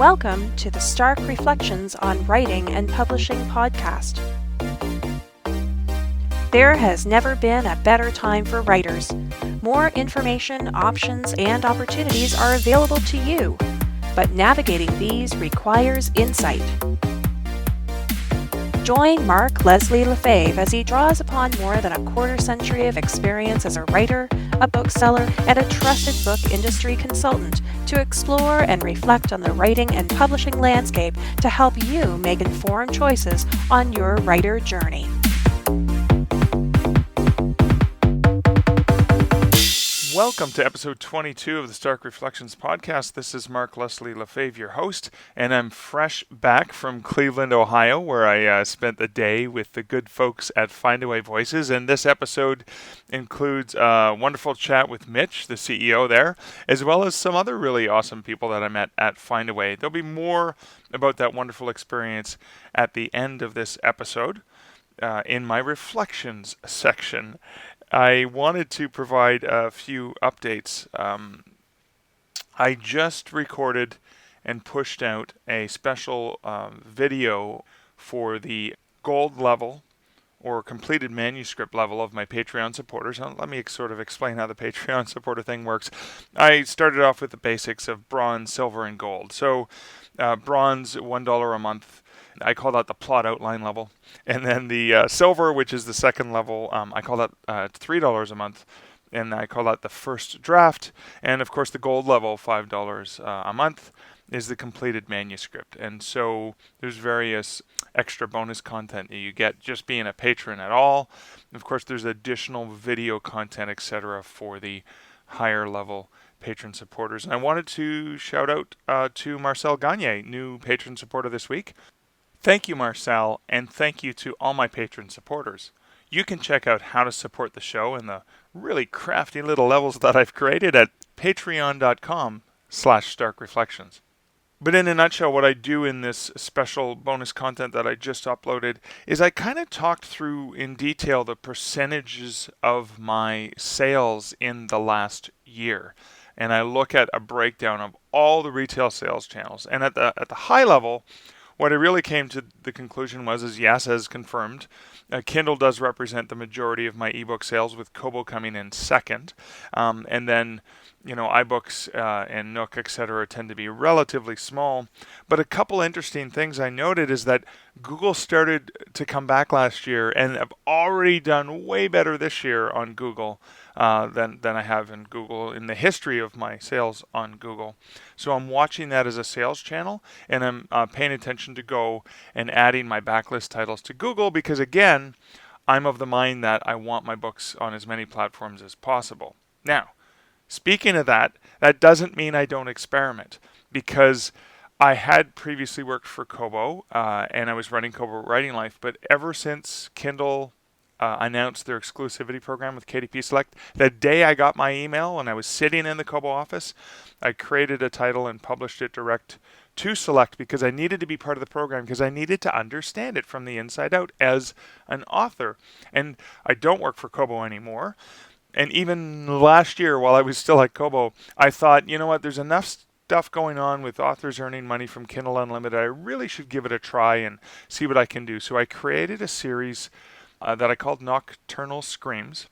Welcome to the Stark Reflections on Writing and Publishing podcast. There has never been a better time for writers. More information, options, and opportunities are available to you, but navigating these requires insight. Join Mark Leslie Lefebvre as he draws upon more than a quarter century of experience as a writer, a bookseller, and a trusted book industry consultant to explore and reflect on the writing and publishing landscape to help you make informed choices on your writer journey. Welcome to episode 22 of the Stark Reflections podcast. This is Mark Leslie Lefebvre, your host, and I'm fresh back from Cleveland, Ohio, where I spent the day with the good folks at Findaway Voices. And this episode includes a wonderful chat with Mitch, the CEO there, as well as some other really awesome people that I met at Findaway. There'll be more about that wonderful experience at the end of this episode in my reflections section. I wanted to provide a few updates. I just recorded and pushed out a special video for the gold level or completed manuscript level of my Patreon supporters. Now, let me sort of explain how the Patreon supporter thing works. I started off with the basics of bronze, silver, and gold. So bronze, $1 a month. I call that the plot outline level. And then the silver, which is the second level, I call that $3 a month. And I call that the first draft. And of course, the gold level, $5 a month, is the completed manuscript. And so there's various extra bonus content that you get just being a patron at all. Of course, there's additional video content, etc., for the higher level patron supporters. And I wanted to shout out to Marcel Gagne, new patron supporter this week. Thank you, Marcel, and thank you to all my patron supporters. You can check out how to support the show and the really crafty little levels that I've created at patreon.com/starkreflections. But in a nutshell, what I do in this special bonus content that I just uploaded is I kind of talked through in detail the percentages of my sales in the last year. And I look at a breakdown of all the retail sales channels. And at the high level, what I really came to the conclusion was yes, as confirmed, Kindle does represent the majority of my ebook sales, with Kobo coming in second. And then, iBooks and Nook, etc., tend to be relatively small. But a couple interesting things I noted is that Google started to come back last year and have already done way better this year on Google than I have in Google in the history of my sales on Google. So I'm watching that as a sales channel, and I'm paying attention to go and adding my backlist titles to Google because, again, I'm of the mind that I want my books on as many platforms as possible. Now, speaking of that, that doesn't mean I don't experiment, because I had previously worked for Kobo and I was running Kobo Writing Life, but ever since Kindle announced their exclusivity program with KDP Select, the day I got my email and I was sitting in the Kobo office, I created a title and published it direct to Select because I needed to be part of the program, because I needed to understand it from the inside out as an author. And I don't work for Kobo anymore. And even last year, while I was still at Kobo, I thought, you know what, there's enough stuff going on with authors earning money from Kindle Unlimited. I really should give it a try and see what I can do. So I created a series that I called Nocturnal Screams.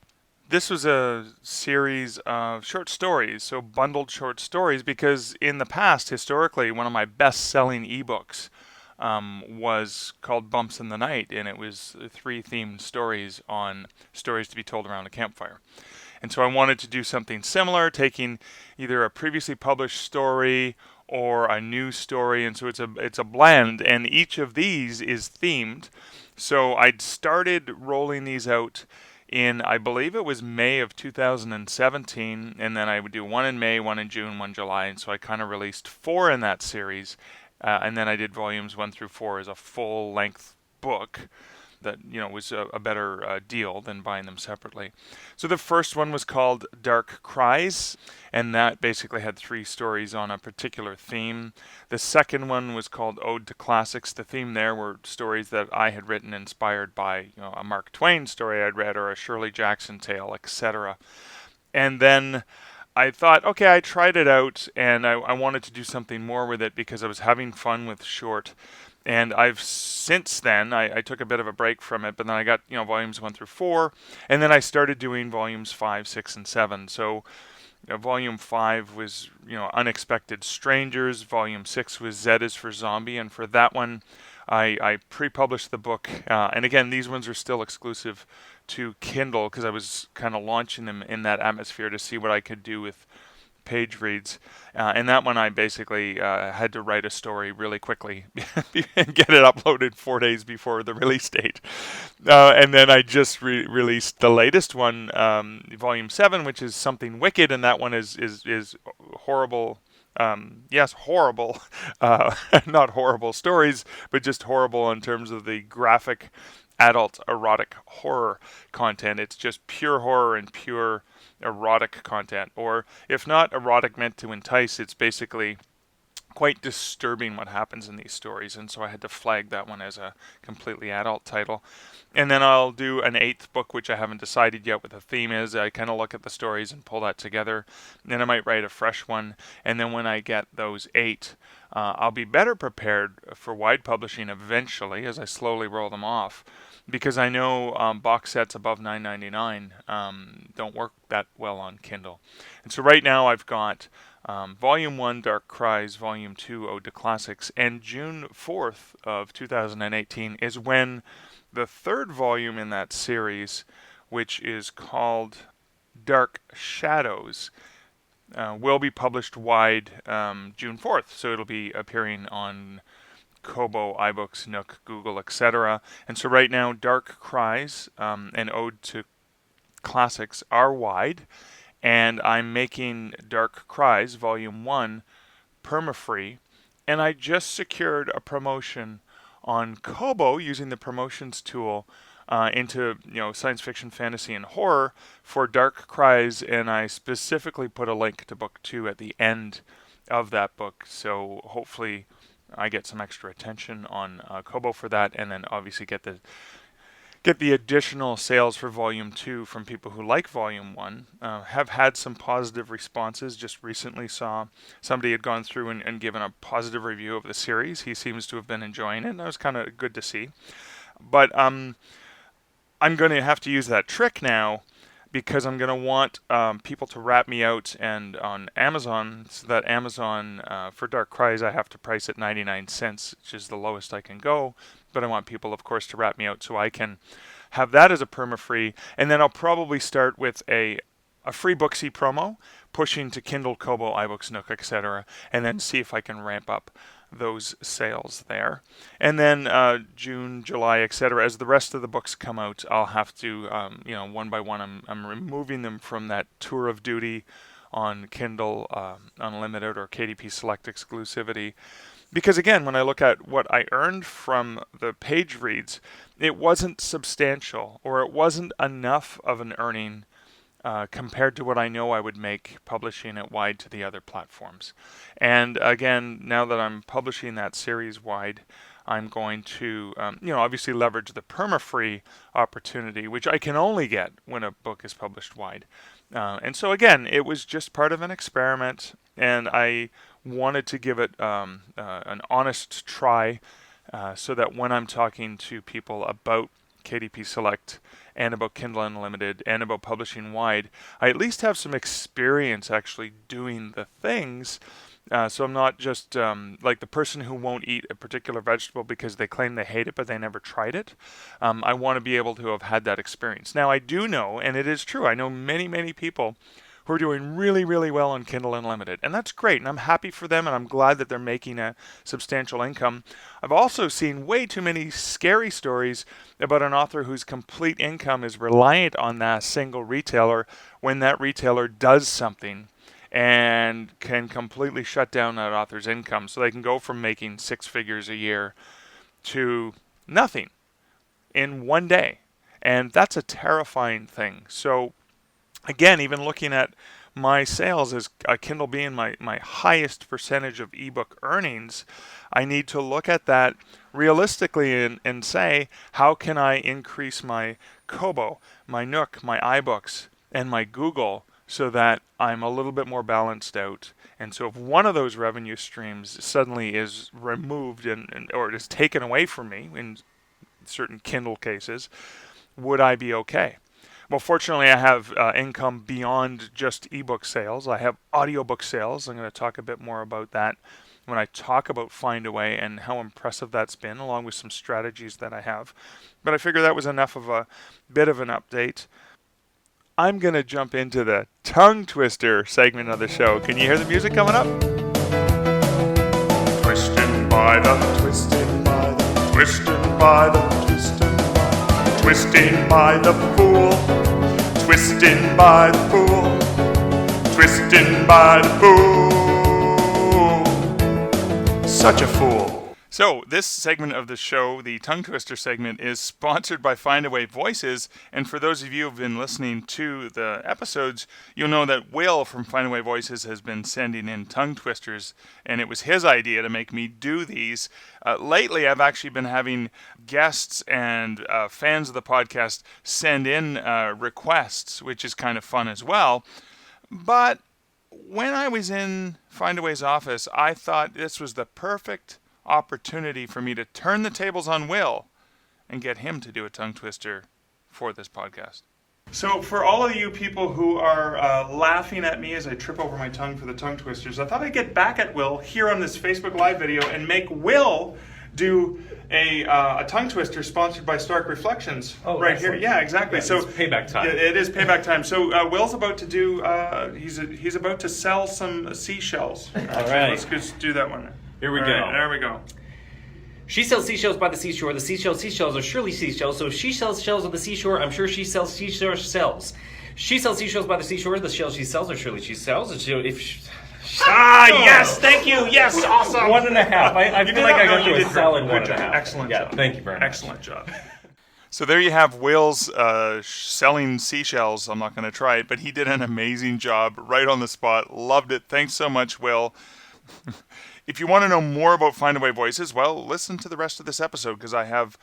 This was a series of short stories, so bundled short stories, because in the past, historically, one of my best-selling eBooks was called Bumps in the Night, and it was 3 themed stories on stories to be told around a campfire. And so I wanted to do something similar, taking either a previously published story or a new story, and so it's a blend, and each of these is themed. So I'd started rolling these out in, I believe it was May of 2017, and then I would do one in May, one in June, one in July, and so I kind of released 4 in that series, and then I did volumes 1 through 4 as a full-length book that was a better deal than buying them separately. So the first one was called Dark Cries, and that basically had 3 stories on a particular theme. The second one was called Ode to Classics. The theme there were stories that I had written inspired by a Mark Twain story I'd read or a Shirley Jackson tale, etc. And then I thought, okay, I tried it out, and I wanted to do something more with it because I was having fun with short. And I've since then, I took a bit of a break from it, but then I got, volumes 1 through 4, and then I started doing volumes 5, 6, and 7. So volume 5 was, Unexpected Strangers. Volume 6 was Z is for Zombie, and for that one, I pre-published the book. And again, these ones are still exclusive to Kindle because I was kind of launching them in that atmosphere to see what I could do with page reads. And that one I basically had to write a story really quickly and get it uploaded 4 days before the release date. And then I just released the latest one, Volume 7, which is Something Wicked, and that one is horrible. Yes, horrible. Not horrible stories, but just horrible in terms of the graphic adult erotic horror content. It's just pure horror and pure erotic content. Or if not erotic meant to entice, it's basically quite disturbing what happens in these stories, and so I had to flag that one as a completely adult title. And then I'll do an 8th book, which I haven't decided yet what the theme is. I kind of look at the stories and pull that together. Then I might write a fresh one, and then when I get those 8, I'll be better prepared for wide publishing eventually as I slowly roll them off, because I know box sets above $9.99 don't work that well on Kindle. And so right now I've got Volume 1, Dark Cries, Volume 2, Ode to Classics, and June 4th of 2018 is when the 3rd volume in that series, which is called Dark Shadows, will be published wide June 4th. So it'll be appearing on Kobo, iBooks, Nook, Google, etc. And so right now, Dark Cries and Ode to Classics are wide, and I'm making Dark Cries Volume 1 perma-free, and I just secured a promotion on Kobo using the promotions tool into science fiction, fantasy, and horror for Dark Cries, and I specifically put a link to book 2 at the end of that book, so hopefully I get some extra attention on Kobo for that, and then obviously get the additional sales for Volume 2 from people who like Volume 1. Have had some positive responses. Just recently saw somebody had gone through and given a positive review of the series. He seems to have been enjoying it, and that was kind of good to see. But I'm going to have to use that trick now, because I'm going to want people to rat me out, and on Amazon, so that Amazon, for Dark Cries, I have to price at 99 cents, which is the lowest I can go. But I want people, of course, to rat me out so I can have that as a perma-free. And then I'll probably start with a free Booksy promo, pushing to Kindle, Kobo, iBooks, Nook, etc., and then see if I can ramp up those sales there. And then June, July, etc., as the rest of the books come out, I'll have to, one by one, I'm removing them from that tour of duty on Kindle Unlimited or KDP Select exclusivity. Because again, when I look at what I earned from the page reads, it wasn't substantial, or it wasn't enough of an earning compared to what I know I would make publishing it wide to the other platforms. And again, now that I'm publishing that series wide, I'm going to, obviously leverage the perma-free opportunity, which I can only get when a book is published wide. And so again, it was just part of an experiment, and I wanted to give it an honest try, so that when I'm talking to people about KDP Select and about Kindle Unlimited and about publishing wide, I at least have some experience actually doing the things. So I'm not just like the person who won't eat a particular vegetable because they claim they hate it but they never tried it. I want to be able to have had that experience. Now I do know, and it is true, I know many, many people who are doing really, really well on Kindle Unlimited. And that's great, and I'm happy for them, and I'm glad that they're making a substantial income. I've also seen way too many scary stories about an author whose complete income is reliant on that single retailer when that retailer does something and can completely shut down that author's income. So they can go from making 6 figures a year to nothing in one day. And that's a terrifying thing. So again, even looking at my sales as Kindle being my highest percentage of ebook earnings, I need to look at that realistically and say, how can I increase my Kobo, my Nook, my iBooks, and my Google so that I'm a little bit more balanced out. And so if one of those revenue streams suddenly is removed or it is taken away from me in certain Kindle cases, would I be okay? Well, fortunately, I have income beyond just ebook sales. I have audiobook sales. I'm going to talk a bit more about that when I talk about Findaway and how impressive that's been, along with some strategies that I have. But I figure that was enough of a bit of an update. I'm going to jump into the tongue twister segment of the show. Can you hear the music coming up? Twisted by the, twisted by the, twisted by the, twisted by the, twisted by the fool, twisted by the fool, twisted by the fool. Such a fool. So, this segment of the show, the Tongue Twister segment, is sponsored by Findaway Voices. And for those of you who have been listening to the episodes, you'll know that Will from Findaway Voices has been sending in tongue twisters, and it was his idea to make me do these. Lately, I've actually been having guests and fans of the podcast send in requests, which is kind of fun as well. But when I was in Findaway's office, I thought this was the perfect opportunity for me to turn the tables on Will and get him to do a tongue twister for this podcast. So for all of you people who are laughing at me as I trip over my tongue for the tongue twisters, I thought I'd get back at Will here on this Facebook Live video and make Will do a tongue twister sponsored by Stark Reflections. Oh, right excellent. here. Yeah, exactly. Yeah, so it's payback time. It is payback time. So Will's about to do. He's about to sell some seashells. All right. Let's just do that one. Here we All go. right, there we go. She sells seashells by the seashore. The seashells are surely seashells. So if she sells shells on the seashore, I'm sure she sells seashore shells. She sells seashells by the seashore. The shells she sells are surely she sells. Yes, thank you. Yes, awesome. 1.5. I feel like I got you a solid 1.5. Excellent job. Thank you very much. Excellent job. So there you have Will's selling seashells. I'm not going to try it, but he did an amazing job right on the spot. Loved it. Thanks so much, Will. If you want to know more about Findaway Voices, well, listen to the rest of this episode because I have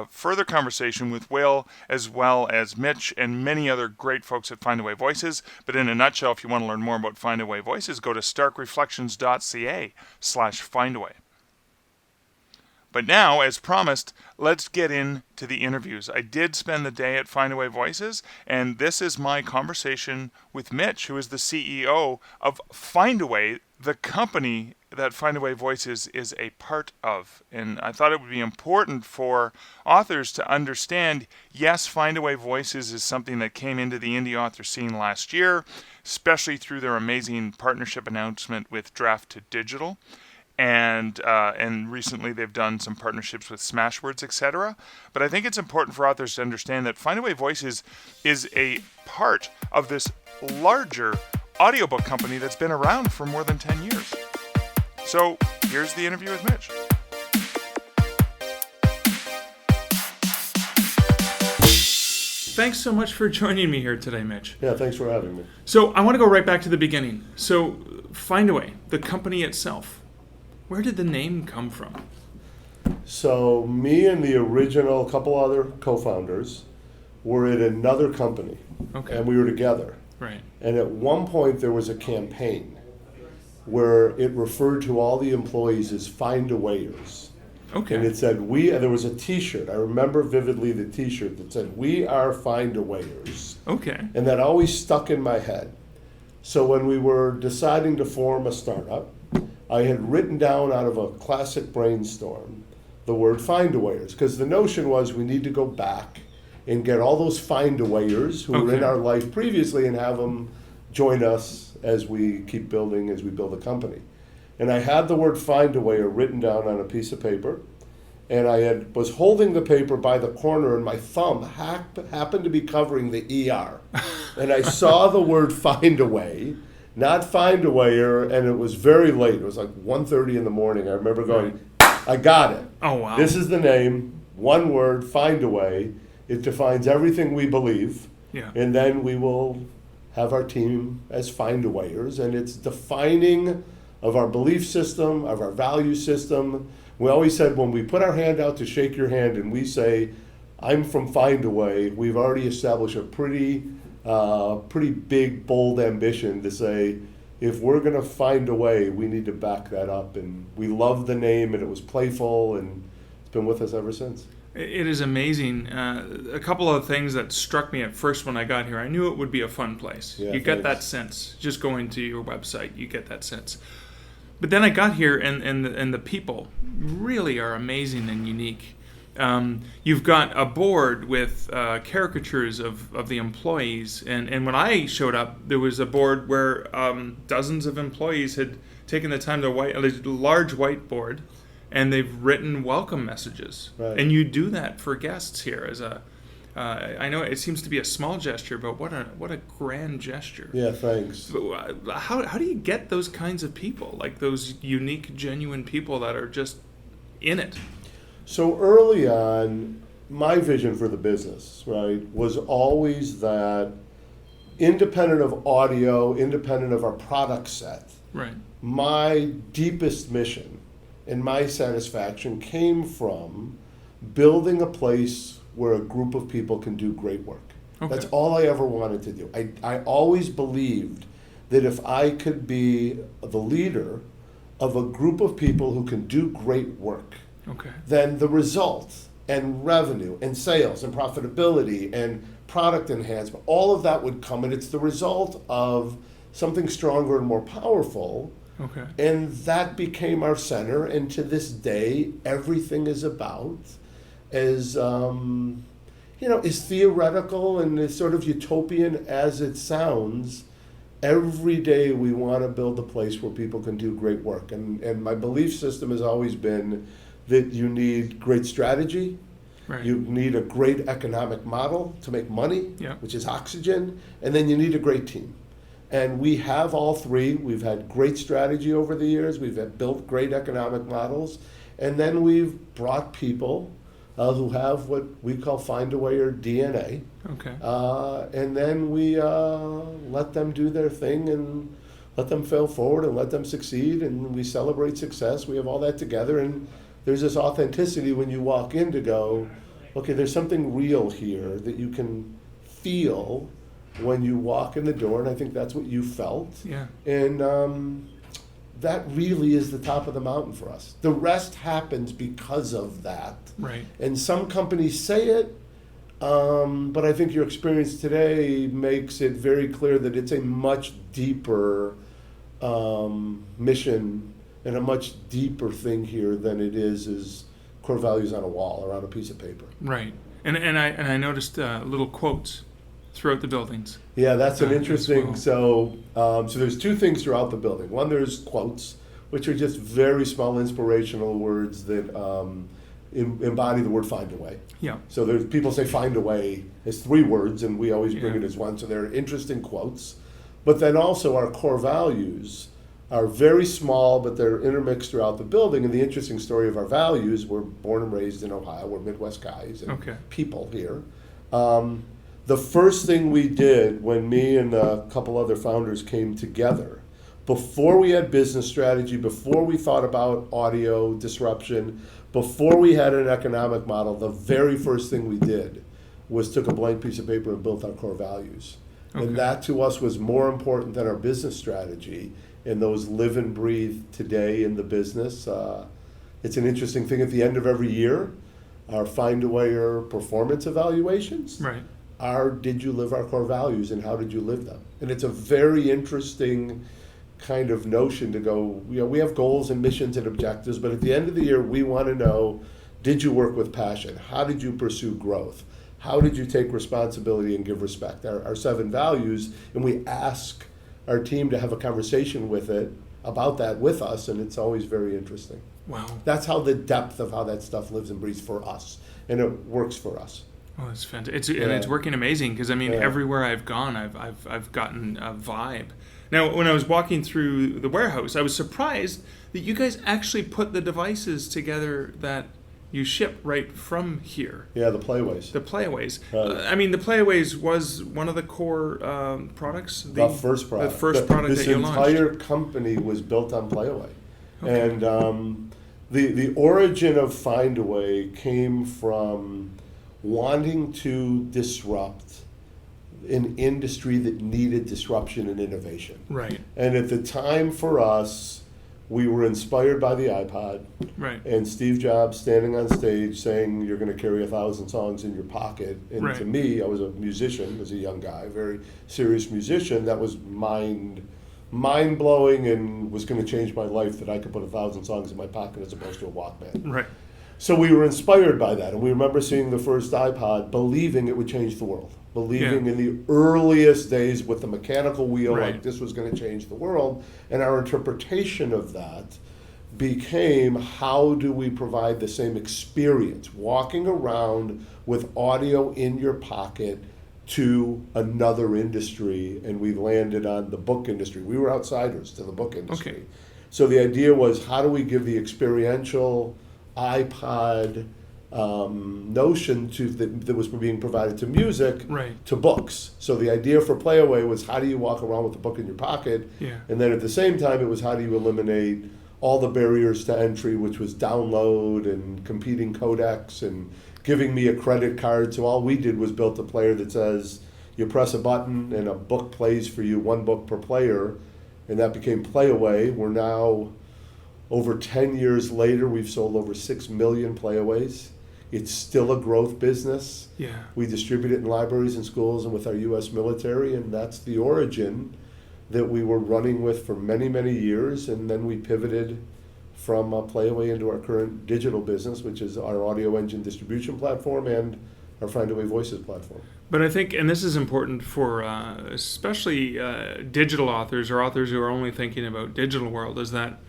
further conversation with Will as well as Mitch and many other great folks at Findaway Voices. But in a nutshell, if you want to learn more about Findaway Voices, go to starkreflections.ca/Findaway. But now, as promised, let's get into the interviews. I did spend the day at Findaway Voices, and this is my conversation with Mitch, who is the CEO of Findaway, the company that Findaway Voices is a part of. And I thought it would be important for authors to understand, yes, Findaway Voices is something that came into the indie author scene last year, especially through their amazing partnership announcement with Draft to Digital. And recently they've done some partnerships with Smashwords, etc. But I think it's important for authors to understand that Findaway Voices is a part of this larger audiobook company that's been around for more than 10 years. So here's the interview with Mitch. Thanks so much for joining me here today, Mitch. Yeah, thanks for having me. So I want to go right back to the beginning. So Findaway, the company itself, where did the name come from? So me and the original couple other co-founders were at another company. Okay. And we were together. Right. And at one point there was a campaign where it referred to all the employees as Findawayers. Okay. And it said, and there was a t-shirt. I remember vividly the t-shirt that said, "We are Findawayers." Okay. And that always stuck in my head. So when we were deciding to form a startup, I had written down out of a classic brainstorm the word Findawayers, because the notion was we need to go back and get all those Findawayers who were in our life previously and have them join us as we keep building, as we build a company. And I had the word Findawayer written down on a piece of paper, and I was holding the paper by the corner, and my thumb happened to be covering the ER. And I saw the word Findaway, not Findawayer, and it was very late. It was like 1:30 in the morning. I remember going, I got it. Oh, wow. This is the name, one word, Findaway. It defines everything we believe. Yeah. And then we will have our team as Findawayers, and it's defining of our belief system, of our value system. We always said when we put our hand out to shake your hand and we say, "I'm from Findaway," we've already established a pretty pretty big, bold ambition to say, if we're going to find a way, we need to back that up. And we love the name, and it was playful, and it's been with us ever since. It is amazing. A couple of things that struck me at first when I got here. I knew it would be a fun place. Yeah, you get that sense. Just going to your website, you get that sense. But then I got here, and the people really are amazing and unique. You've got a board with caricatures of the employees, and when I showed up, there was a board where dozens of employees had taken the time to write a large whiteboard, and they've written welcome messages. Right. And you do that for guests here as a. I know it seems to be a small gesture, but what a grand gesture. Yeah, thanks. How do you get those kinds of people, like those unique, genuine people that are just in it? So early on, my vision for the business, right, was always that independent of audio, independent of our product set, Right. my deepest mission and my satisfaction came from building a place where a group of people can do great work. Okay. That's all I ever wanted to do. I always believed that if I could be the leader of a group of people who can do great work, Okay. then the result and revenue and sales and profitability and product enhancement, all of that would come, and it's the result of something stronger and more powerful. Okay. And that became our center, and to this day, everything is about as as theoretical and as sort of utopian as it sounds. Every day we want to build a place where people can do great work, and my belief system has always been that you need great strategy, Right. you need a great economic model to make money, Yeah. which is oxygen, and then you need a great team. And we have all three. We've had great strategy over the years. We've built great economic models. And then we've brought people who have what we call Findaway or DNA. Okay. And then we let them do their thing and let them fail forward and let them succeed. And we celebrate success. We have all that together. And there's this authenticity when you walk in to go, okay, there's something real here that you can feel when you walk in the door, and I think that's what you felt. Yeah. And that really is the top of the mountain for us. The rest happens because of that. Right. And some companies say it, but I think your experience today makes it very clear that it's a much deeper mission and a much deeper thing here than it is core values on a wall or on a piece of paper. Right. And I noticed little quotes throughout the buildings. Yeah, that's an As interesting. well. So there's two things throughout the building. One, there's quotes, which are just very small inspirational words that embody the word "find a way." Yeah. So there's people say "find a way" as three words, and we always bring Yeah. it as one. So they're interesting quotes. But then also our core values are very small, but they're intermixed throughout the building. And the interesting story of our values: we're born and raised in Ohio. We're Midwest guys and Okay. people here. The first thing we did when me and a couple other founders came together, before we had business strategy, before we thought about audio disruption, before we had an economic model, the very first thing we did was took a blank piece of paper and built our core values. Okay. And that to us was more important than our business strategy, and those live and breathe today in the business. It's an interesting thing at the end of every year, our Findaway performance evaluations. Right. Did you live our core values, and how did you live them? And it's a very interesting kind of notion to go, we have goals and missions and objectives, but at the end of the year, we want to know, did you work with passion? How did you pursue growth? How did you take responsibility and give respect? Our 7 values, and we ask our team to have a conversation about that with us, and it's always very interesting. Wow. That's how the depth of how that stuff lives and breathes for us, and it works for us. Oh, it's fantastic. And it's working amazing because Yeah. everywhere I've gone, I've gotten a vibe. Now, when I was walking through the warehouse, I was surprised that you guys actually put the devices together that you ship right from here. Yeah, the playways. The Playaways. Right. The Playaways was one of the core products. The first product. The first product that you launched. This entire company was built on Playaway. Okay. And the origin of Findaway came from wanting to disrupt an industry that needed disruption and innovation. Right. And at the time for us, we were inspired by the iPod. Right. And Steve Jobs standing on stage saying, you're going to carry 1,000 songs in your pocket. And Right. to me, I was a musician, as a young guy, very serious musician. That was mind-blowing and was going to change my life, that I could put 1,000 songs in my pocket as opposed to a Walkman. Right. So we were inspired by that. And we remember seeing the first iPod, believing it would change the world. Believing Yeah. in the earliest days with the mechanical wheel, Right. like this was going to change the world. And our interpretation of that became, how do we provide the same experience, walking around with audio in your pocket, to another industry? And we landed on the book industry. We were outsiders to the book industry. Okay. So the idea was, how do we give the experiential iPod notion that was being provided to music, Right. to books? So the idea for Playaway was, how do you walk around with a book in your pocket? Yeah. And then at the same time, it was, how do you eliminate all the barriers to entry, which was download and competing codecs and giving me a credit card. So all we did was built a player that says, you press a button and a book plays for you, one book per player. And that became Playaway. We're now, over 10 years later, we've sold over 6 million Playaways. It's still a growth business. Yeah. We distribute it in libraries and schools and with our U.S. military, and that's the origin that we were running with for many, many years. And then we pivoted from Playaway into our current digital business, which is our audio engine distribution platform and our Findaway Voices platform. But I think, and this is important for especially digital authors or authors who are only thinking about digital world, is that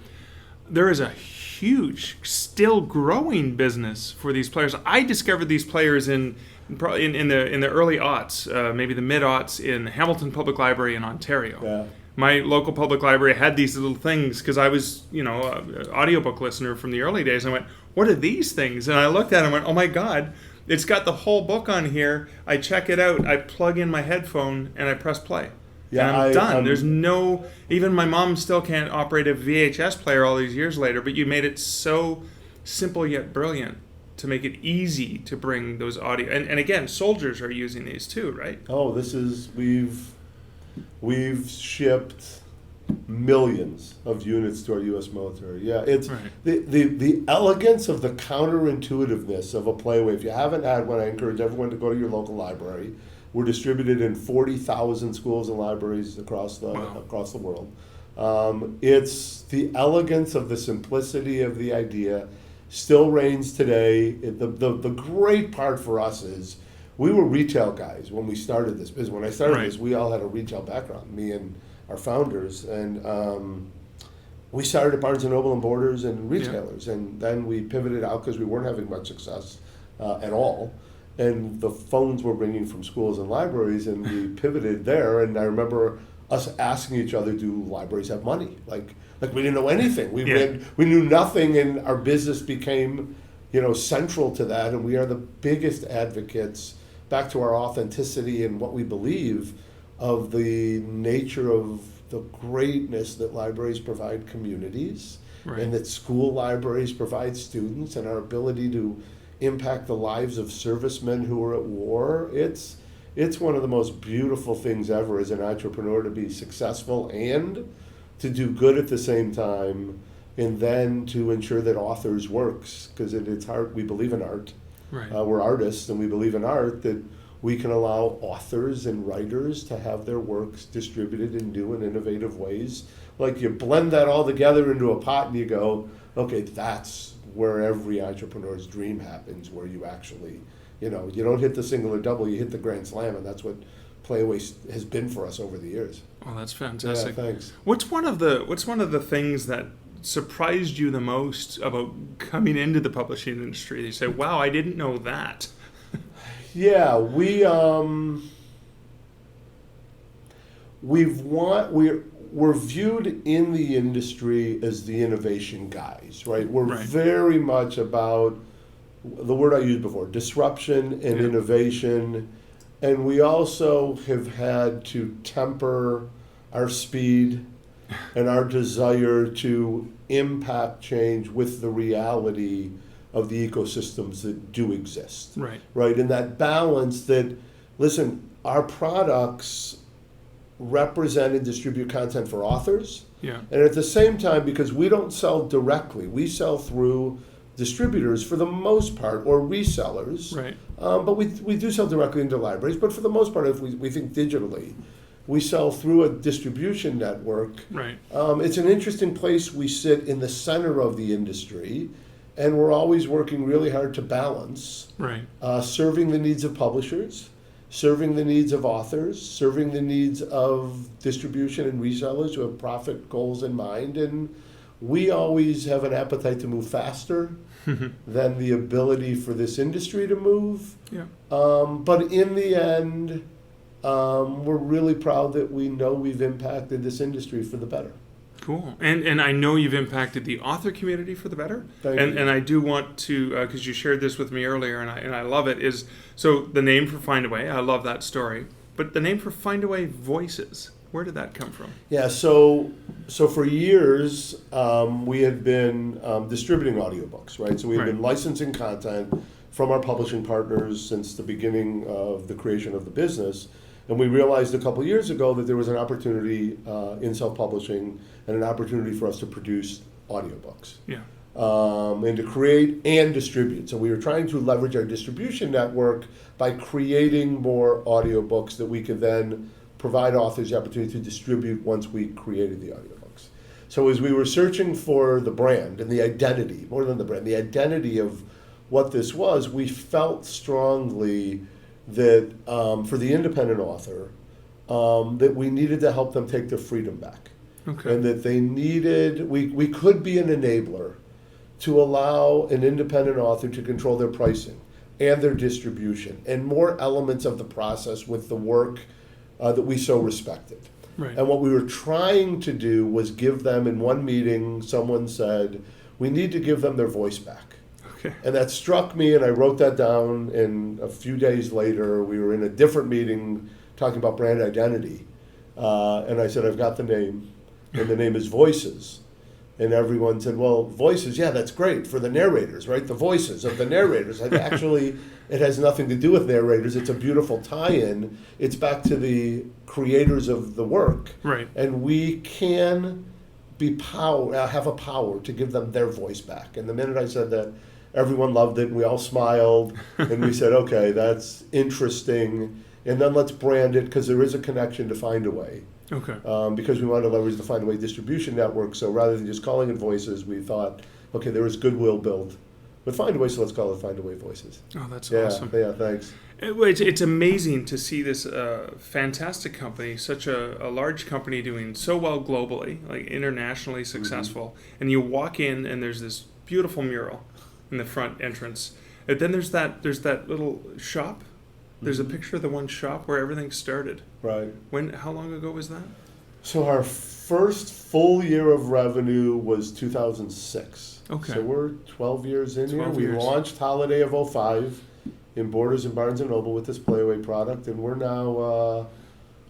there is a huge, still growing business for these players. I discovered these players in the early aughts, maybe the mid aughts, in Hamilton Public Library in Ontario. Yeah. My local public library had these little things because I was, an audiobook listener from the early days. And I went, what are these things? And I looked at it and went, oh my God, it's got the whole book on here. I check it out. I plug in my headphone and I press play. Yeah, and I'm done. There's no, even my mom still can't operate a VHS player all these years later, but you made it so simple yet brilliant to make it easy to bring those audio. And again, soldiers are using these too, right? Oh, we've shipped millions of units to our U.S. military. Yeah, it's Right. the elegance of the counterintuitiveness of a Playaway. If you haven't had one, I encourage everyone to go to your local library. We're distributed in 40,000 schools and libraries across the world. It's the elegance of the simplicity of the idea still reigns today. The great part for us is, we were retail guys when we started this business. When I started Right. this, we all had a retail background, me and our founders, and we started at Barnes & Noble and Borders and retailers, and then we pivoted out because we weren't having much success at all. And the phones were ringing from schools and libraries, and we pivoted there. And I remember us asking each other, do libraries have money? Like we didn't know anything. We knew nothing, and our business became, central to that. And we are the biggest advocates, back to our authenticity and what we believe, of the nature of the greatness that libraries provide communities, Right. and that school libraries provide students, and our ability to impact the lives of servicemen who are at war. It's one of the most beautiful things ever as an entrepreneur, to be successful and to do good at the same time, and then to ensure that authors works, because it's hard. We believe in art. Right. We're artists, and we believe in art, that we can allow authors and writers to have their works distributed in new and innovative ways. Like, you blend that all together into a pot and you go, okay, that's where every entrepreneur's dream happens, where you actually, you don't hit the single or double, you hit the grand slam, and that's what Playaway has been for us over the years. Oh, that's fantastic. Yeah, thanks. What's one of the things that surprised you the most about coming into the publishing industry? You say, wow, I didn't know that. Yeah, we're viewed in the industry as the innovation guys, right? We're Right. very much about the word I used before, disruption and innovation. And we also have had to temper our speed and our desire to impact change with the reality of the ecosystems that do exist. Right. Right, and that balance that listen, our products represent and distribute content for authors. Yeah. And at the same time, because we don't sell directly, we sell through distributors for the most part, or resellers. Right. But we do sell directly into libraries, but for the most part, if we think digitally, we sell through a distribution network. Right. It's an interesting place. We sit in the center of the industry, and we're always working really hard to balance Right. serving the needs of publishers, serving the needs of authors, serving the needs of distribution and resellers who have profit goals in mind. And we always have an appetite to move faster than the ability for this industry to move. Yeah. But in the end, we're really proud that we know we've impacted this industry for the better. Cool. And I know you've impacted the author community for the better. Thank you. And I do want to, because you shared this with me earlier, and I love it, is, so the name for Findaway, I love that story, but the name for Findaway Voices, where did that come from? Yeah, so for years, we had been distributing audiobooks, right? So we had been licensing content from our publishing partners since the beginning of the creation of the business. And we realized a couple of years ago that there was an opportunity in self-publishing and an opportunity for us to produce audiobooks. Yeah. And to create and distribute. So we were trying to leverage our distribution network by creating more audiobooks that we could then provide authors the opportunity to distribute once we created the audiobooks. So as we were searching for the brand and the identity, more than the brand, the identity of what this was, we felt strongly that for the independent author, that we needed to help them take their freedom back. Okay. And that they needed, we could be an enabler to allow an independent author to control their pricing and their distribution and more elements of the process with the work that we so respected. Right. And what we were trying to do was give them, in one meeting, someone said, we need to give them their voice back. Okay. And that struck me, and I wrote that down, and a few days later, we were in a different meeting talking about brand identity. And I said, I've got the name, and the name is Voices. And everyone said, well, Voices, yeah, that's great for the narrators, right? The voices of the narrators. And actually, it has nothing to do with narrators. It's a beautiful tie-in. It's back to the creators of the work. Right. And we can have a power to give them their voice back. And the minute I said that, everyone loved it, and we all smiled, and we said, okay, that's interesting, and then let's brand it, because there is a connection to Findaway. Okay. Because we wanted to leverage the Findaway distribution network, so rather than just calling it Voices, we thought, okay, there is goodwill built with Findaway, so let's call it Findaway Voices. Oh, that's Yeah, awesome. yeah, thanks. It's amazing to see this fantastic company, such a large company doing so well globally, like internationally successful, and you walk in and there's this beautiful mural in the front entrance. And then there's that little shop. There's a picture of the one shop where everything started. Right. How long ago was that? So our first full year of revenue was 2006. Okay. So we're 12 years in here. 12 We years. launched holiday of 05 in Borders and Barnes & Noble with this Playaway product, and we're now,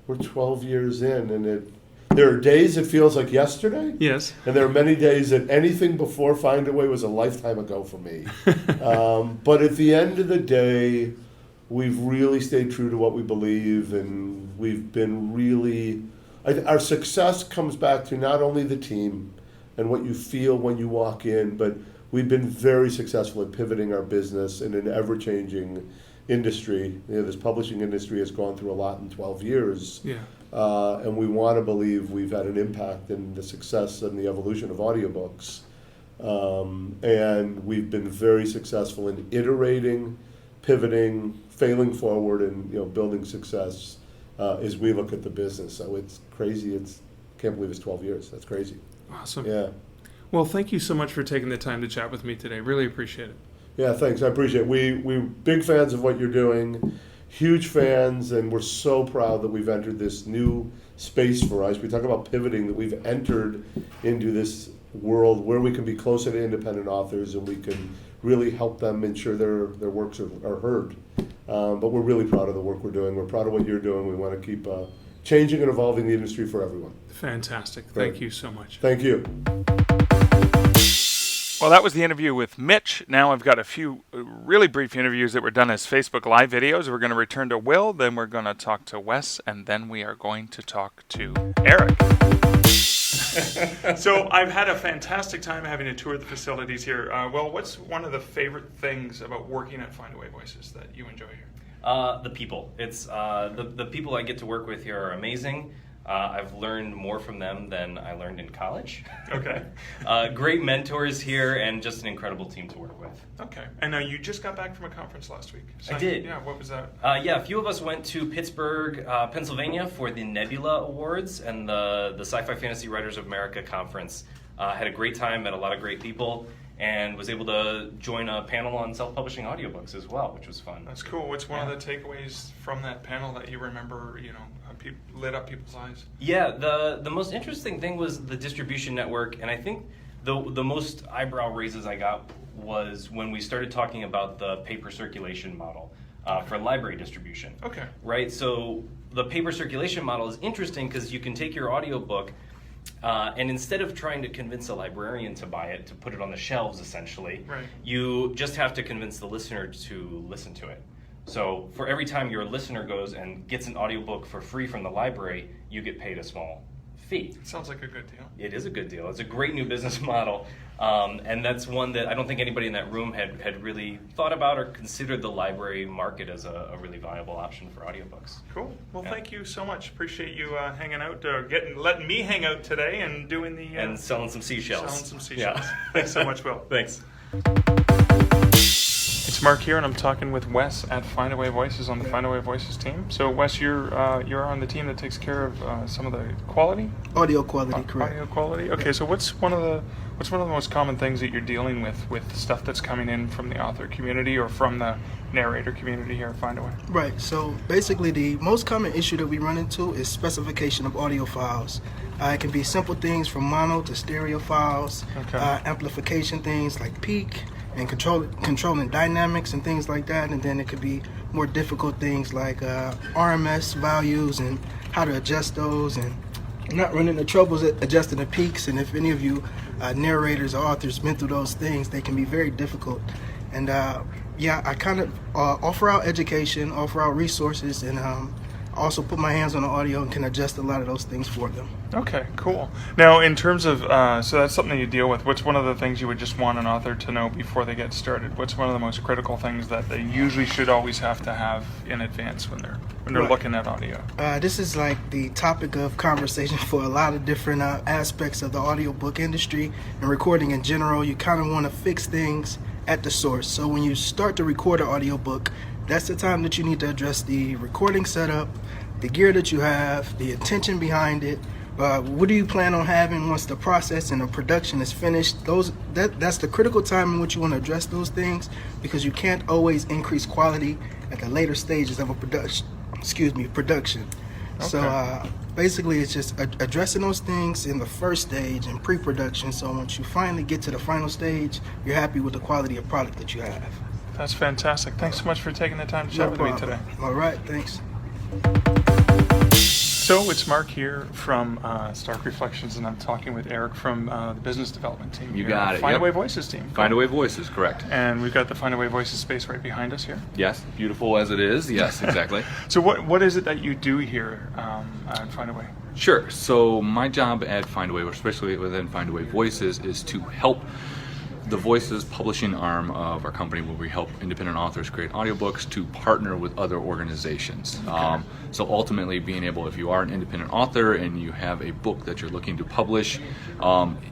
we're 12 years in, and there are days it feels like yesterday. Yes. And there are many days that anything before Findaway was a lifetime ago for me. But at the end of the day, we've really stayed true to what we believe, and we've been really... Our success comes back to not only the team and what you feel when you walk in, but we've been very successful in pivoting our business in an ever-changing industry. This publishing industry has gone through a lot in 12 years. Yeah. And we want to believe we've had an impact in the success and the evolution of audiobooks. And we've been very successful in iterating, pivoting, failing forward, and building success as we look at the business. So it's crazy. Can't believe it's 12 years. That's crazy. Awesome. Yeah. Well, thank you so much for taking the time to chat with me today. Really appreciate it. Yeah, thanks. I appreciate it. We're big fans of what you're doing. Huge fans, and we're so proud that we've entered this new space for us. We talk about pivoting, that we've entered into this world where we can be closer to independent authors, and we can really help them ensure their works are heard. But we're really proud of the work we're doing. We're proud of what you're doing. We want to keep changing and evolving the industry for everyone. Fantastic. Great. Thank you so much. Thank you. Well, that was the interview with Mitch. Now I've got a few really brief interviews that were done as Facebook Live videos. We're going to return to Will, then we're going to talk to Wes, and then we are going to talk to Eric. So I've had a fantastic time having a tour of the facilities here. Will, what's one of the favorite things about working at Findaway Voices that you enjoy here? The people. It's the people I get to work with here are amazing. I've learned more from them than I learned in college. Okay. Great mentors here and just an incredible team to work with. Okay. And you just got back from a conference last week. So I did. Yeah, what was that? A few of us went to Pittsburgh, Pennsylvania for the Nebula Awards and the Sci-Fi Fantasy Writers of America conference. Had a great time, met a lot of great people, and was able to join a panel on self-publishing audiobooks as well, which was fun. That's cool. What's one of the takeaways from that panel that you remember, lit up people's eyes? Yeah, the most interesting thing was the distribution network, and I think the most eyebrow raises I got was when we started talking about the paper circulation model for library distribution. Okay. Right, so the paper circulation model is interesting because you can take your audiobook and instead of trying to convince a librarian to buy it, to put it on the shelves essentially, right, you just have to convince the listener to listen to it. So for every time your listener goes and gets an audiobook for free from the library, you get paid a small fee. Sounds like a good deal. It is a good deal. It's a great new business model. And that's one that I don't think anybody in that room had really thought about or considered the library market as a really viable option for audiobooks. Cool. Well, Yeah. Thank you so much. Appreciate you hanging out, letting me hang out today and doing the... And selling some seashells. Selling some seashells. Yeah. Thanks so much, Will. Thanks. It's Mark here, and I'm talking with Wes at Findaway Voices on the Findaway Voices team. So, Wes, you're on the team that takes care of some of the quality? Audio quality, correct. Audio quality. Okay, so what's one of the most common things that you're dealing with stuff that's coming in from the author community or from the narrator community here at Findaway? Right. So basically, the most common issue that we run into is specification of audio files. It can be simple things from mono to stereo files, Okay. Amplification things like peak, and controlling dynamics and things like that. And then it could be more difficult things like RMS values and how to adjust those, and not running the troubles at adjusting the peaks. And if any of you narrators or authors been through those things, they can be very difficult. And I kind of offer out education, offer out resources, and also put my hands on the audio and can adjust a lot of those things for them. Okay, cool. Now, in terms of, so that's something you deal with. What's one of the things you would just want an author to know before they get started? What's one of the most critical things that they usually should always have to have in advance when they're Right. looking at audio? This is like the topic of conversation for a lot of different aspects of the audiobook industry and recording in general. You kind of want to fix things at the source. So when you start to record an audiobook, that's the time that you need to address the recording setup, the gear that you have, the intention behind it. What do you plan on having once the process and the production is finished? That's the critical time in which you want to address those things, because you can't always increase quality at the later stages of a production. Okay. So basically, it's just addressing those things in the first stage in pre-production. So once you finally get to the final stage, you're happy with the quality of product that you have. That's fantastic. Thanks so much for taking the time to chat with me today. All right, thanks. So it's Mark here from Stark Reflections, and I'm talking with Eric from the business development team. You here got at it, Findaway yep. Voices team. Findaway Voices, correct. And we've got the Findaway Voices space right behind us here. Yes, beautiful as it is. Yes, exactly. So what is it that you do here at Findaway? Sure. So my job at Findaway, especially within Findaway Voices, is to help the Voices publishing arm of our company, where we help independent authors create audiobooks, to partner with other organizations. Okay. So ultimately being able, if you are an independent author and you have a book that you're looking to publish,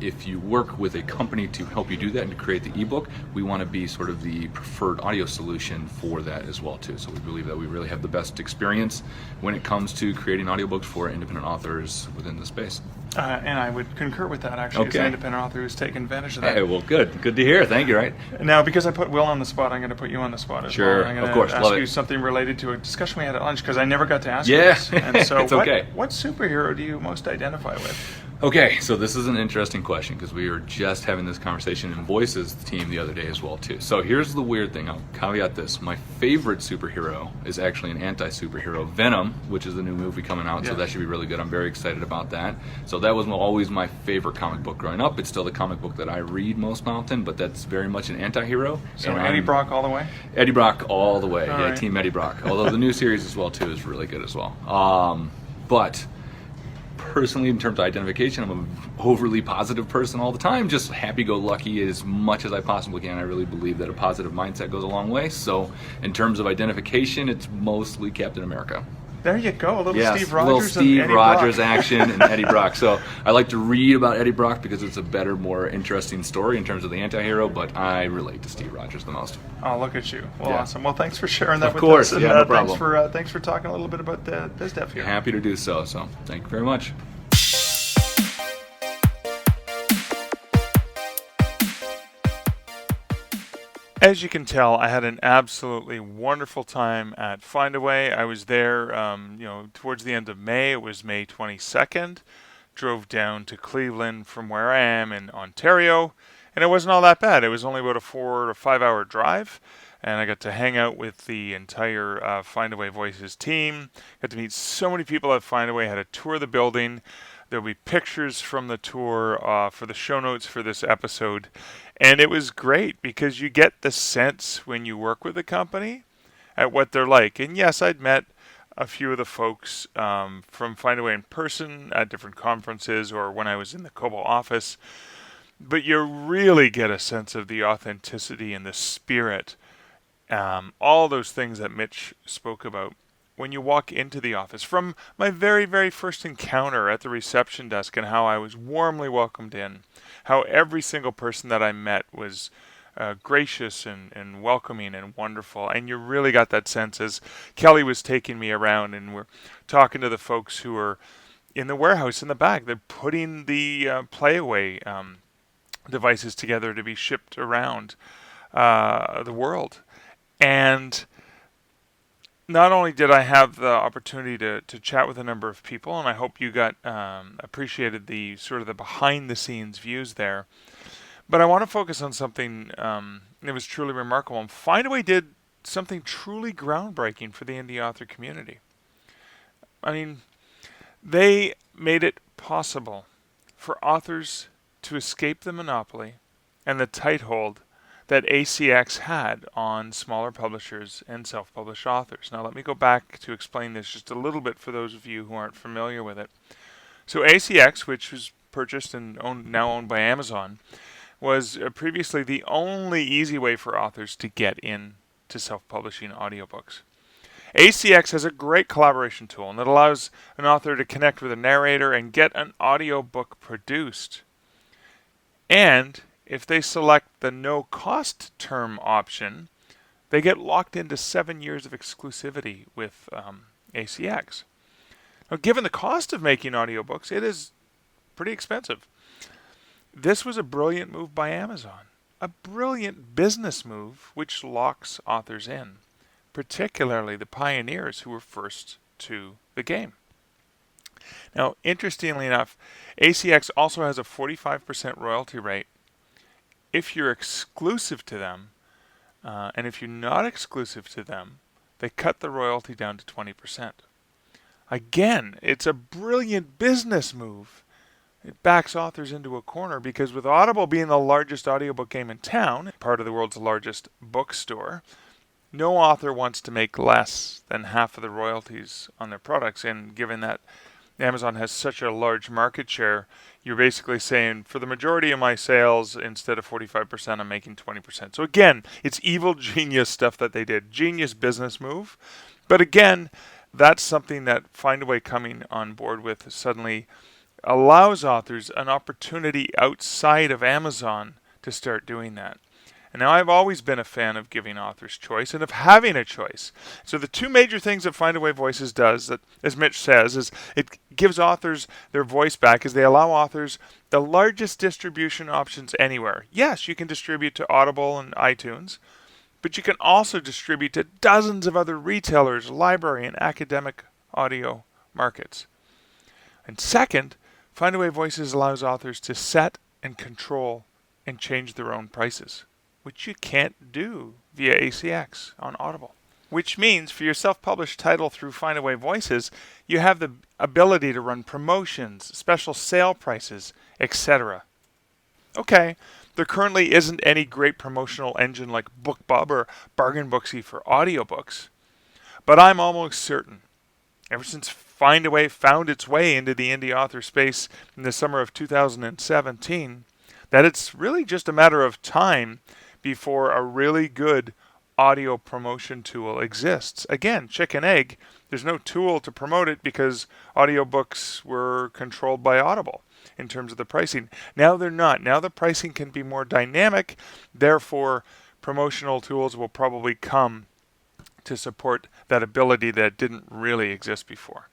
if you work with a company to help you do that and to create the ebook, we want to be sort of the preferred audio solution for that as well too. So we believe that we really have the best experience when it comes to creating audiobooks for independent authors within the space. And I would concur with that, actually, as an Okay. independent author who's taken advantage of that. Hey, well, good to hear. Thank you. Right. Now, because I put Will on the spot, I'm going to put you on the spot as Sure, well. I'm going of course, to love ask you it. something related to a discussion we had at lunch, because I never got to ask Yeah. you this. And so It's okay. what superhero do you most identify with? Okay, so this is an interesting question because we were just having this conversation in Voices team the other day as well too. So here's the weird thing. I'll caveat this. My favorite superhero is actually an anti-superhero, Venom, which is the new movie coming out. So that should be really good. I'm very excited about that. So that was always my favorite comic book growing up. It's still the comic book that I read most often, but that's very much an anti-hero. So Eddie Brock all the way? Eddie Brock all the way. All Yeah, right. Team Eddie Brock. Although the new series as well too is really good as well. But personally, in terms of identification, I'm an overly positive person all the time, just happy-go-lucky as much as I possibly can. I really believe that a positive mindset goes a long way. So in terms of identification, it's mostly Captain America. There you go, a little Yes, Steve a little Rogers Steve and Eddie Rogers Brock. action and Eddie Brock. So I like to read about Eddie Brock because it's a better, more interesting story in terms of the anti-hero, but I relate to Steve Rogers the most. Oh, look at you. Well, Yeah. awesome. Well, thanks for sharing that Of with course. us. And, Yeah, no problem. Thanks for talking a little bit about the BizDev here. Happy to do so. So thank you very much. As you can tell, I had an absolutely wonderful time at Findaway. I was there, towards the end of May. It was May 22nd. Drove down to Cleveland from where I am in Ontario, and it wasn't all that bad. It was only about a 4 to 5 hour drive, and I got to hang out with the entire Findaway Voices team. Got to meet so many people at Findaway. Had a tour of the building. There'll be pictures from the tour for the show notes for this episode. And it was great because you get the sense when you work with a company at what they're like. And yes, I'd met a few of the folks from Findaway in person at different conferences or when I was in the Kobo office. But you really get a sense of the authenticity and the spirit, all those things that Mitch spoke about when you walk into the office. From my very, very first encounter at the reception desk and how I was warmly welcomed in, how every single person that I met was gracious and welcoming and wonderful. And you really got that sense as Kelly was taking me around and we're talking to the folks who are in the warehouse in the back. They're putting the playaway devices together to be shipped around the world. And not only did I have the opportunity to chat with a number of people, and I hope you got appreciated the sort of the behind-the-scenes views there, but I want to focus on something that was truly remarkable. And Findaway did something truly groundbreaking for the indie author community. I mean, they made it possible for authors to escape the monopoly and the tight hold that ACX had on smaller publishers and self-published authors. Now let me go back to explain this just a little bit for those of you who aren't familiar with it. So ACX, which was purchased and now owned by Amazon, was previously the only easy way for authors to get into self-publishing audiobooks. ACX has a great collaboration tool, and it allows an author to connect with a narrator and get an audiobook produced. And if they select the no-cost term option, they get locked into 7 years of exclusivity with ACX. Now, given the cost of making audiobooks, it is pretty expensive. This was a brilliant move by Amazon, a brilliant business move which locks authors in, particularly the pioneers who were first to the game. Now, interestingly enough, ACX also has a 45% royalty rate if you're exclusive to them, and if you're not exclusive to them, they cut the royalty down to 20%. Again, it's a brilliant business move. It backs authors into a corner because with Audible being the largest audiobook game in town, part of the world's largest bookstore, no author wants to make less than half of the royalties on their products. And given that Amazon has such a large market share, you're basically saying, for the majority of my sales, instead of 45%, I'm making 20%. So again, it's evil genius stuff that they did. Genius business move. But again, that's something that Findaway coming on board with suddenly allows authors an opportunity outside of Amazon to start doing that. And now I've always been a fan of giving authors choice and of having a choice. So the two major things that Findaway Voices does, that, as Mitch says, is it gives authors their voice back, is they allow authors the largest distribution options anywhere. Yes, you can distribute to Audible and iTunes, but you can also distribute to dozens of other retailers, library, and academic audio markets. And second, Findaway Voices allows authors to set and control and change their own prices, which you can't do via ACX on Audible. Which means for your self-published title through Findaway Voices, you have the ability to run promotions, special sale prices, etc. Okay, there currently isn't any great promotional engine like BookBub or Bargain Booksy for audiobooks, but I'm almost certain, ever since Findaway found its way into the indie author space in the summer of 2017, that it's really just a matter of time before a really good audio promotion tool exists. Again, chicken egg, there's no tool to promote it because audiobooks were controlled by Audible in terms of the pricing. Now they're not. Now the pricing can be more dynamic, therefore promotional tools will probably come to support that ability that didn't really exist before.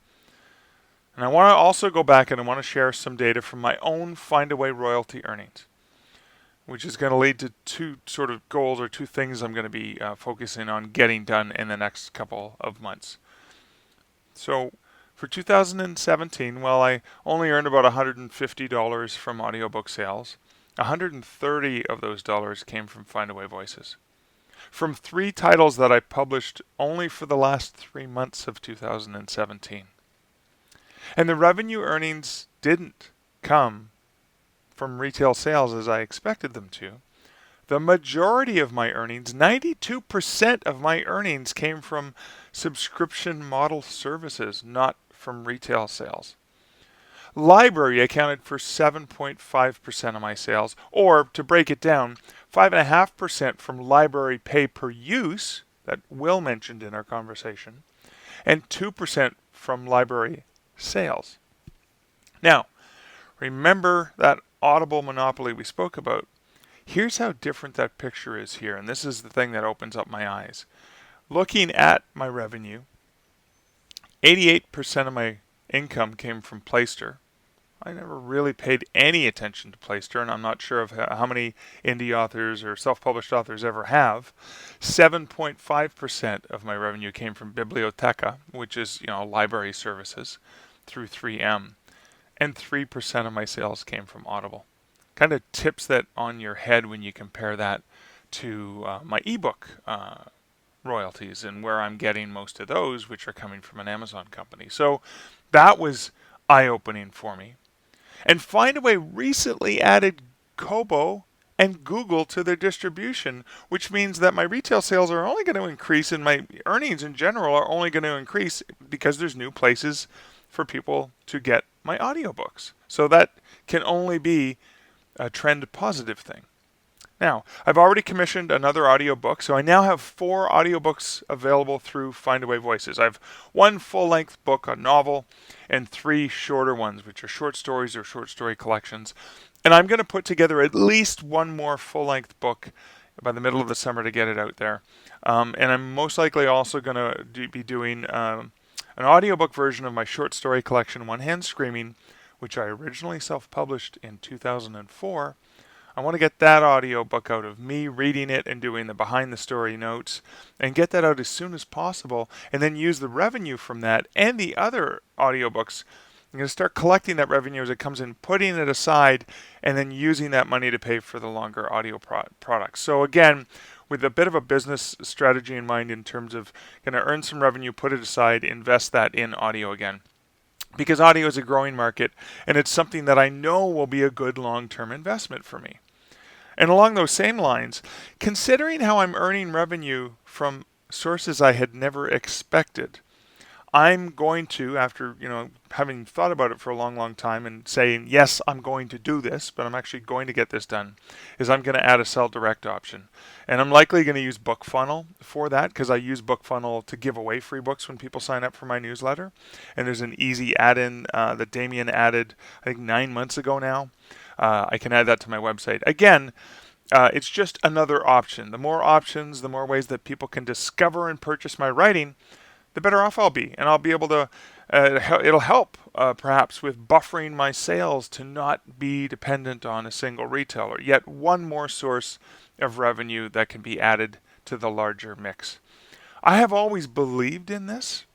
And I want to also go back and I want to share some data from my own Findaway royalty earnings, which is going to lead to two sort of goals or two things I'm going to be focusing on getting done in the next couple of months. So for 2017, while I only earned about $150 from audiobook sales, 130 of those dollars came from Findaway Voices. From 3 titles that I published only for the last 3 months of 2017. And the revenue earnings didn't come from retail sales as I expected them to. The majority of my earnings, 92% of my earnings, came from subscription model services, not from retail sales. Library accounted for 7.5% of my sales, or to break it down, 5.5% from library pay per use, that Will mentioned in our conversation, and 2% from library sales. Now, remember that Audible monopoly we spoke about? Here's how different that picture is here, and this is the thing that opens up my eyes. Looking at my revenue, 88% of my income came from Playster. I never really paid any attention to Playster, and I'm not sure of how many indie authors or self-published authors ever have. 7.5% of my revenue came from Biblioteca, which is, library services through 3M. And 3% of my sales came from Audible. Kind of tips that on your head when you compare that to my ebook royalties and where I'm getting most of those, which are coming from an Amazon company. So that was eye-opening for me. And Findaway recently added Kobo and Google to their distribution, which means that my retail sales are only going to increase and my earnings in general are only going to increase because there's new places for people to get my audiobooks. So that can only be a trend positive thing. Now, I've already commissioned another audiobook, so I now have 4 audiobooks available through Findaway Voices. I have 1 full-length book, a novel, and 3 shorter ones, which are short stories or short story collections. And I'm going to put together at least 1 more full-length book by the middle of the summer to get it out there. And I'm most likely also going to be doing an audiobook version of my short story collection, One Hand Screaming, which I originally self-published in 2004. I want to get that audiobook out of me reading it and doing the behind the story notes and get that out as soon as possible and then use the revenue from that and the other audiobooks. I'm going to start collecting that revenue as it comes in, putting it aside, and then using that money to pay for the longer audio products. So again, with a bit of a business strategy in mind in terms of going to earn some revenue, put it aside, invest that in audio again. Because audio is a growing market, and it's something that I know will be a good long-term investment for me. And along those same lines, considering how I'm earning revenue from sources I had never expected, I'm going to, after having thought about it for a long, long time and saying, yes, I'm going to do this, but I'm actually going to get this done, is I'm going to add a sell direct option. And I'm likely going to use BookFunnel for that because I use BookFunnel to give away free books when people sign up for my newsletter. And there's an easy add-in that Damien added, I think 9 months ago now. I can add that to my website. Again, it's just another option. The more options, the more ways that people can discover and purchase my writing, the better off I'll be. And I'll be able to, it'll help perhaps with buffering my sales to not be dependent on a single retailer. Yet one more source of revenue that can be added to the larger mix. I have always believed in this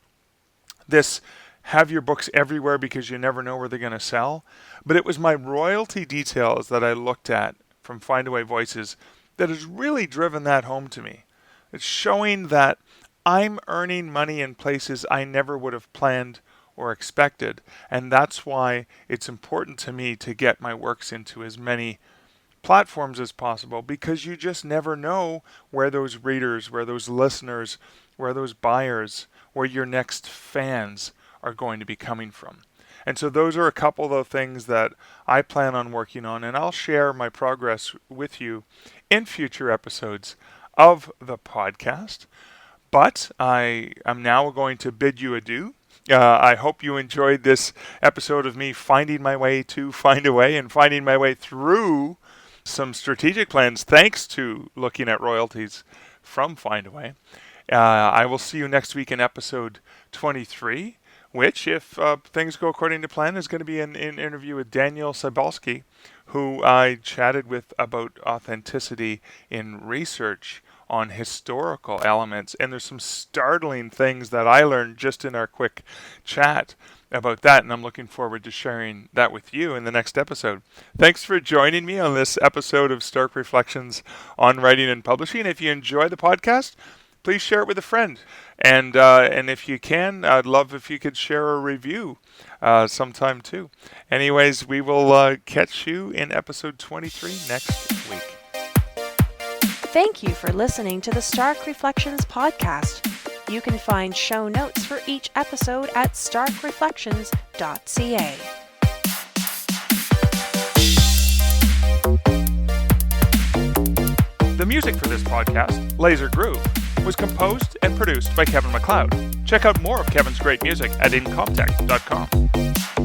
have your books everywhere because you never know where they're going to sell. But it was my royalty details that I looked at from Findaway Voices that has really driven that home to me. It's showing that I'm earning money in places I never would have planned or expected. And that's why it's important to me to get my works into as many platforms as possible, because you just never know where those readers, where those listeners, where those buyers, where your next fans are going to be coming from. And so those are a couple of the things that I plan on working on, and I'll share my progress with you in future episodes of the podcast. But I am now going to bid you adieu. I hope you enjoyed this episode of me finding my way to Findaway and finding my way through some strategic plans thanks to looking at royalties from Findaway. I will see you next week in episode 23, which, if things go according to plan, is going to be an interview with Daniel Sabalski, who I chatted with about authenticity in research on historical elements. And there's some startling things that I learned just in our quick chat about that, and I'm looking forward to sharing that with you in the next episode. Thanks for joining me on this episode of Stark Reflections on Writing and Publishing. If you enjoy the podcast, please share it with a friend. And if you can, I'd love if you could share a review sometime too. Anyways, we will catch you in episode 23 next week. Thank you for listening to the Stark Reflections podcast. You can find show notes for each episode at starkreflections.ca. The music for this podcast, Laser Groove, was composed and produced by Kevin MacLeod. Check out more of Kevin's great music at incomptech.com.